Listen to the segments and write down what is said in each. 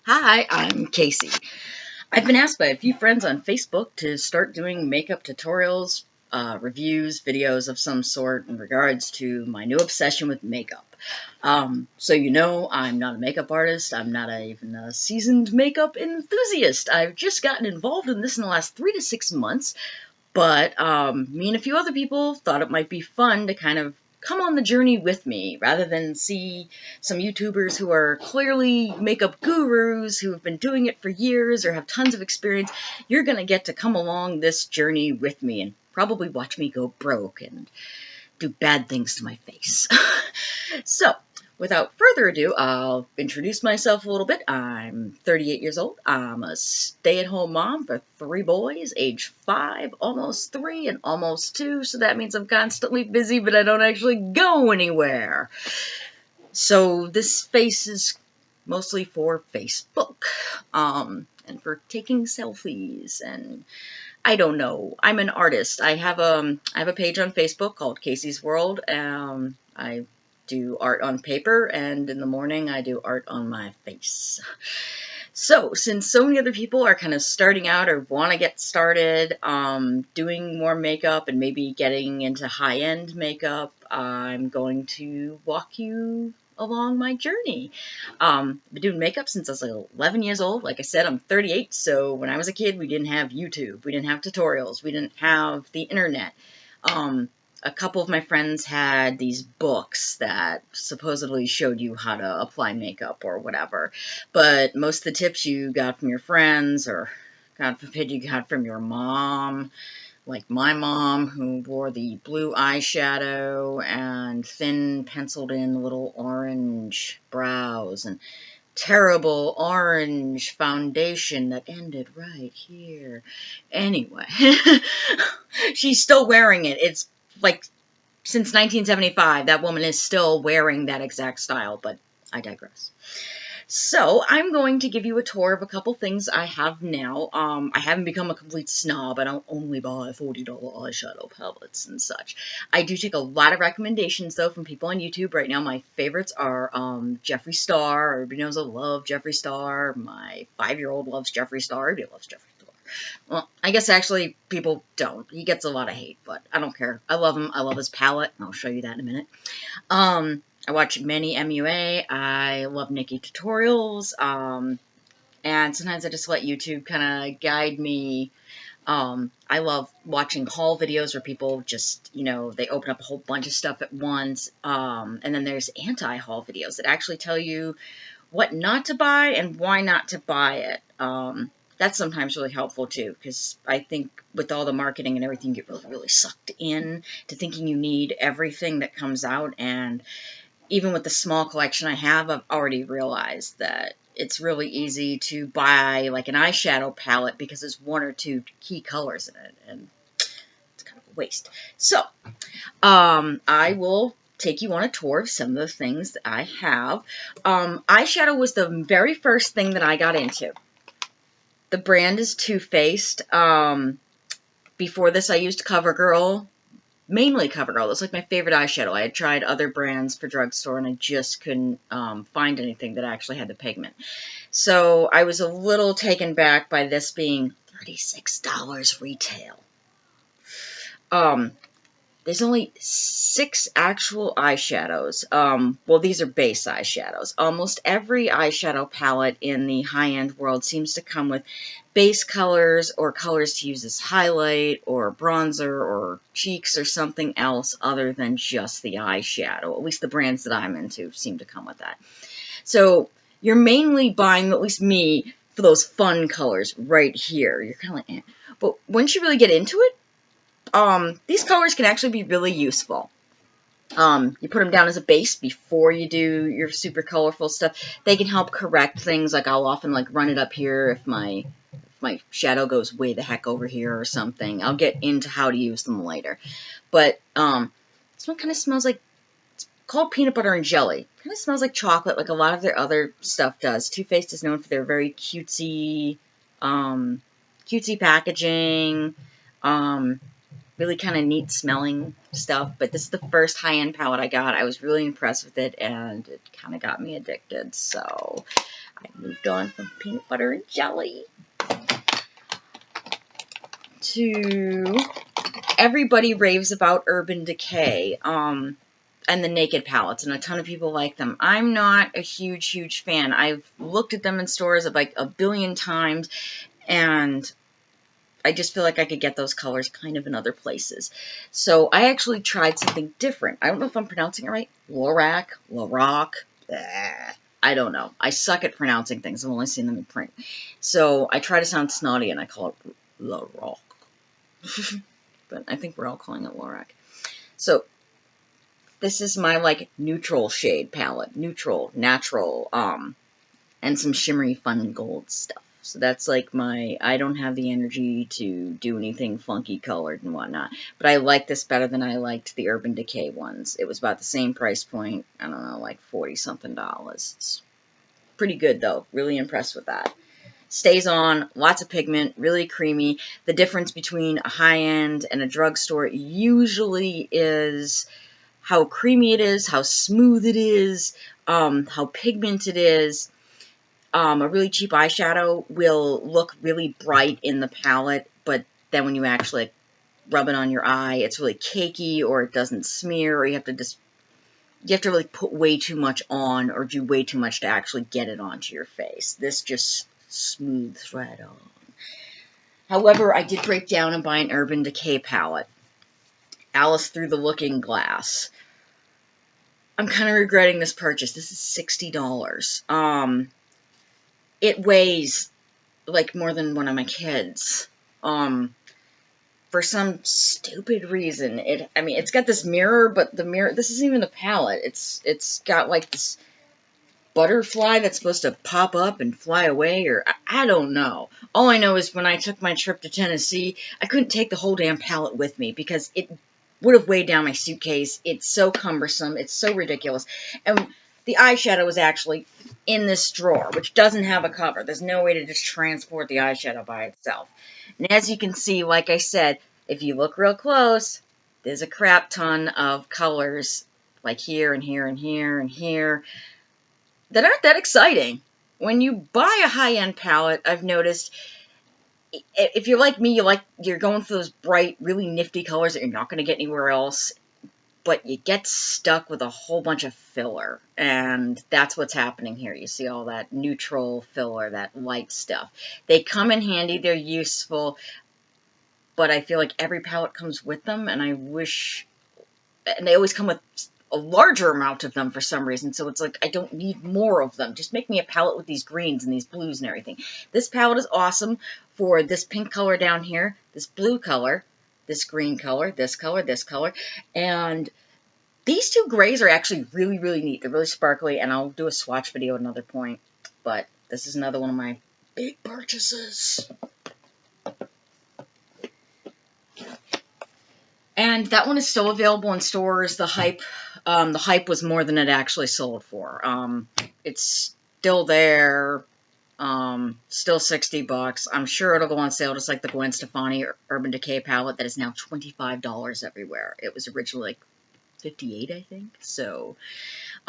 Hi, I'm Caycee. I've been asked by a few friends on Facebook to start doing makeup tutorials, reviews, videos of some sort in regards to my new obsession with makeup. So I'm not a makeup artist. I'm not even a seasoned makeup enthusiast. I've just gotten involved in this in the last 3 to 6 months, but me and a few other people thought it might be fun to kind of come on the journey with me rather than see some YouTubers who are clearly makeup gurus who have been doing it for years or have tons of experience. You're going to get to come along this journey with me and probably watch me go broke and do bad things to my face. So, without further ado, I'll introduce myself a little bit. I'm 38 years old. I'm a stay-at-home mom for 3 boys, age 5, almost 3, and almost 2, so that means I'm constantly busy, but I don't actually go anywhere. So this face is mostly for Facebook, and for taking selfies, and I don't know. I'm an artist. I have a page on Facebook called Caycee's World. I do art on paper, and in the morning I do art on my face. So, since so many other people are kind of starting out or want to get started doing more makeup and maybe getting into high-end makeup, I'm going to walk you along my journey. I've been doing makeup since I was like 11 years old. Like I said, I'm 38, so when I was a kid, we didn't have YouTube, we didn't have tutorials, we didn't have the internet. A couple of my friends had these books that supposedly showed you how to apply makeup or whatever, but most of the tips you got from your friends, or God forbid you got from your mom, like my mom, who wore the blue eyeshadow and thin penciled in little orange brows and terrible orange foundation that ended right here. Anyway, she's still wearing it. It's like since 1975, that woman is still wearing that exact style, but I digress. So I'm going to give you a tour of a couple things I have now. I haven't become a complete snob. I don't only buy $40 eyeshadow palettes and such. I do take a lot of recommendations, though, from people on YouTube. Right now, my favorites are Jeffree Star. Everybody knows I love Jeffree Star. My 5-year-old loves Jeffree Star. Everybody loves Jeffree Star. Well, I guess actually people don't. He gets a lot of hate, but I don't care. I love him. I love his palette, and I'll show you that in a minute. I watch many MUA. I love Nikki tutorials, and sometimes I just let YouTube kind of guide me. I love watching haul videos where people just, they open up a whole bunch of stuff at once. And then there's anti-haul videos that actually tell you what not to buy and why not to buy it. That's sometimes really helpful too, because I think with all the marketing and everything, you get really, really sucked in to thinking you need everything that comes out. And even with the small collection I have, I've already realized that it's really easy to buy like an eyeshadow palette because there's 1 or 2 key colors in it, and it's kind of a waste. So, I will take you on a tour of some of the things that I have. Eyeshadow was the very first thing that I got into. The brand is Too Faced. Before this, I used CoverGirl. Mainly CoverGirl. That's like my favorite eyeshadow. I had tried other brands for drugstore, and I just couldn't find anything that actually had the pigment. So I was a little taken back by this being $36 retail. There's only 6 actual eyeshadows. Well, these are base eyeshadows. Almost every eyeshadow palette in the high-end world seems to come with base colors or colors to use as highlight or bronzer or cheeks or something else other than just the eyeshadow. At least the brands that I'm into seem to come with that. So you're mainly buying, at least me, for those fun colors right here. You're kind of like, eh. But once you really get into it, these colors can actually be really useful. You put them down as a base before you do your super colorful stuff. They can help correct things. Like I'll often like run it up here if my shadow goes way the heck over here or something. I'll get into how to use them later. But this one kind of smells like, it's called peanut butter and jelly. Kind of smells like chocolate, like a lot of their other stuff does. Too Faced is known for their very cutesy packaging. really kind of neat smelling stuff. But this is the first high-end palette I got. I was really impressed with it, and it kind of got me addicted. So I moved on from peanut butter and jelly to everybody raves about Urban Decay. And the Naked palettes, and a ton of people like them. I'm not a huge fan. I've looked at them in stores like a billion times, and I just feel like I could get those colors kind of in other places. So I actually tried something different. I don't know if I'm pronouncing it right. Lorac, I don't know. I suck at pronouncing things. I've only seen them in print. So I try to sound snotty, and I call it Lorac. But I think we're all calling it Lorac. So this is my, like, neutral shade palette. Neutral, natural, and some shimmery fun gold stuff. So that's, like, my, I don't have the energy to do anything funky colored and whatnot. But I like this better than I liked the Urban Decay ones. It was about the same price point. I don't know, like $40-something. It's pretty good, though. Really impressed with that. Stays on, lots of pigment, really creamy. The difference between a high-end and a drugstore usually is how creamy it is, how smooth it is, how pigmented it is. A really cheap eyeshadow will look really bright in the palette, but then when you actually rub it on your eye, it's really cakey, or it doesn't smear, or you have to really put way too much on, or do way too much to actually get it onto your face. This just smooths right on. However, I did break down and buy an Urban Decay palette. Alice Through the Looking Glass. I'm kind of regretting this purchase. This is $60. It weighs like more than one of my kids. For some stupid reason, it's got this mirror, but the mirror, this isn't even the palette. It's got like this butterfly that's supposed to pop up and fly away, or I don't know. All I know is when I took my trip to Tennessee, I couldn't take the whole damn palette with me because it would have weighed down my suitcase. It's so cumbersome. It's so ridiculous. And the eyeshadow is actually in this drawer, which doesn't have a cover. There's no way to just transport the eyeshadow by itself. And as you can see, like I said, if you look real close, there's a crap ton of colors, like here and here and here and here, that aren't that exciting. When you buy a high-end palette, I've noticed, if you're like me, you're going for those bright, really nifty colors that you're not going to get anywhere else, but you get stuck with a whole bunch of filler, and that's what's happening here. You see all that neutral filler, that light stuff. They come in handy, they're useful, but I feel like every palette comes with them, and I wish, and they always come with a larger amount of them for some reason, so it's like I don't need more of them. Just make me a palette with these greens and these blues and everything. This palette is awesome for this pink color down here, this blue color, this green color, this color, and these two grays are actually really neat. They're really sparkly, and I'll do a swatch video at another point, but this is another one of my big purchases. And that one is still available in stores. The hype was more than it actually sold for. It's still there. Still $60. I'm sure it'll go on sale just like the Gwen Stefani Urban Decay palette that is now $25 everywhere. It was originally like $58, I think. So,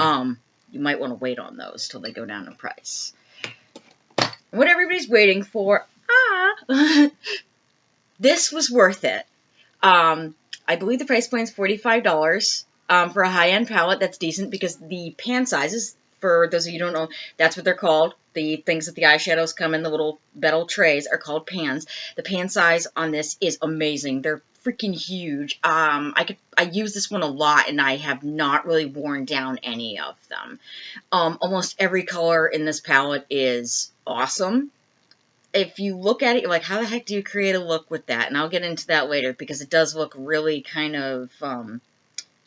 you might want to wait on those till they go down in price. What everybody's waiting for, this was worth it. I believe the price point is $45 for a high-end palette. That's decent because the pan sizes, for those of you who don't know, that's what they're called. The things that the eyeshadows come in, the little metal trays, are called pans. The pan size on this is amazing. They're freaking huge. I use this one a lot, and I have not really worn down any of them. Almost every color in this palette is awesome. If you look at it, you're like, how the heck do you create a look with that? And I'll get into that later, because it does look really kind of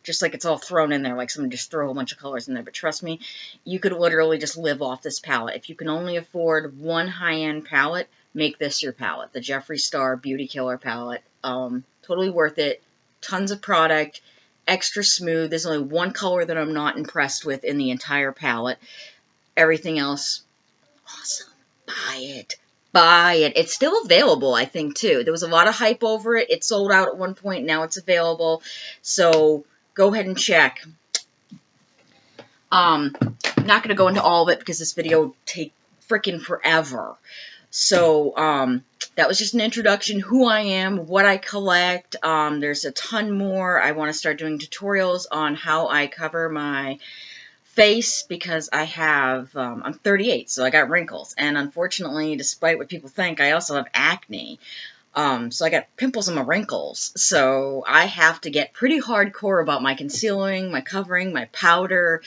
just like it's all thrown in there, like someone just threw a whole bunch of colors in there. But trust me, you could literally just live off this palette. If you can only afford one high-end palette, make this your palette. The Jeffree Star Beauty Killer palette. Totally worth it. Tons of product. Extra smooth. There's only one color that I'm not impressed with in the entire palette. Everything else, awesome. Buy it. buy it. It's still available, I think, too. There was a lot of hype over it. It sold out at one point. Now it's available. So go ahead and check. I'm not going to go into all of it because this video will take freaking forever. So that was just an introduction, who I am, what I collect. There's a ton more. I want to start doing tutorials on how I cover my face because I have, I'm 38, so I got wrinkles. And unfortunately, despite what people think, I also have acne. So I got pimples on my wrinkles. So I have to get pretty hardcore about my concealing, my covering, my powder.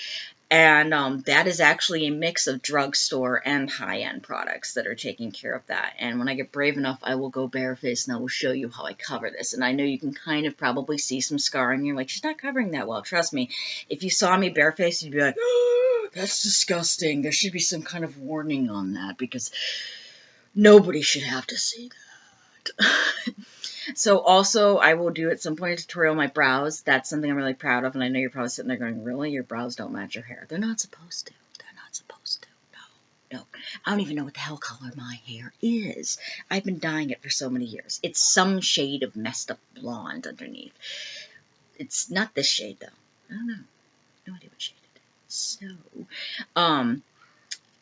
And that is actually a mix of drugstore and high-end products that are taking care of that. And when I get brave enough, I will go barefaced and I will show you how I cover this. And I know you can kind of probably see some scarring. You're like, she's not covering that well. Trust me, if you saw me barefaced, you'd be like, oh, that's disgusting. There should be some kind of warning on that because nobody should have to see that. So also, I will do at some point a tutorial on my brows. That's something I'm really proud of, and I know you're probably sitting there going, really? Your brows don't match your hair. They're not supposed to. They're not supposed to. No. I don't even know what the hell color my hair is. I've been dyeing it for so many years. It's some shade of messed up blonde underneath. It's not this shade, though. I don't know. No idea what shade it is. So,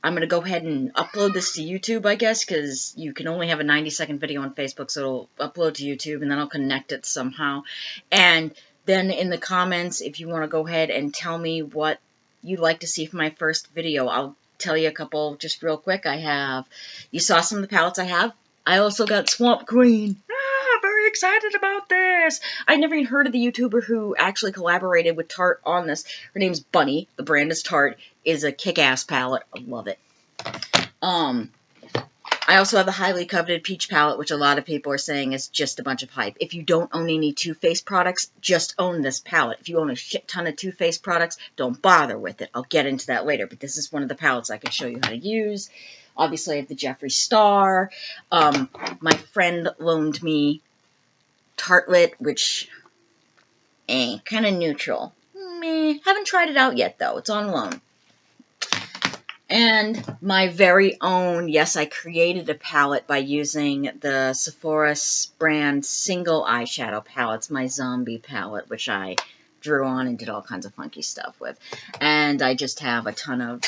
I'm going to go ahead and upload this to YouTube, I guess, because you can only have a 90-second video on Facebook, so it'll upload to YouTube, and then I'll connect it somehow. And then in the comments, if you want to go ahead and tell me what you'd like to see for my first video, I'll tell you a couple just real quick. You saw some of the palettes I have. I also got Swamp Queen. Very excited about this. I never even heard of the YouTuber who actually collaborated with Tarte on this. Her name's Bunny. The brand is Tarte. Is a kick-ass palette. I love it. I also have the highly coveted Peach palette, which a lot of people are saying is just a bunch of hype. If you don't own any Too Faced products, just own this palette. If you own a shit ton of Too Faced products, don't bother with it. I'll get into that later, but this is one of the palettes I can show you how to use. Obviously, I have the Jeffree Star. My friend loaned me Tartlet, which, kind of neutral. Haven't tried it out yet, though. It's on loan. And my very own, yes, I created a palette by using the Sephora brand single eyeshadow palette. It's my zombie palette, which I drew on and did all kinds of funky stuff with. And I just have a ton of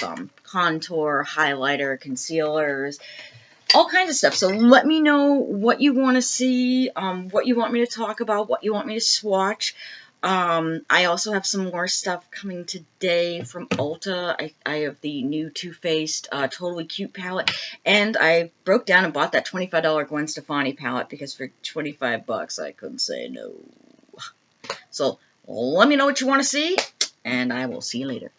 contour, highlighter, concealers, all kinds of stuff. So let me know what you want to see, what you want me to talk about, what you want me to swatch. I also have some more stuff coming today from Ulta. I have the new Too Faced Totally Cute palette. And I broke down and bought that $25 Gwen Stefani palette because for 25 bucks I couldn't say no. So let me know what you want to see, and I will see you later.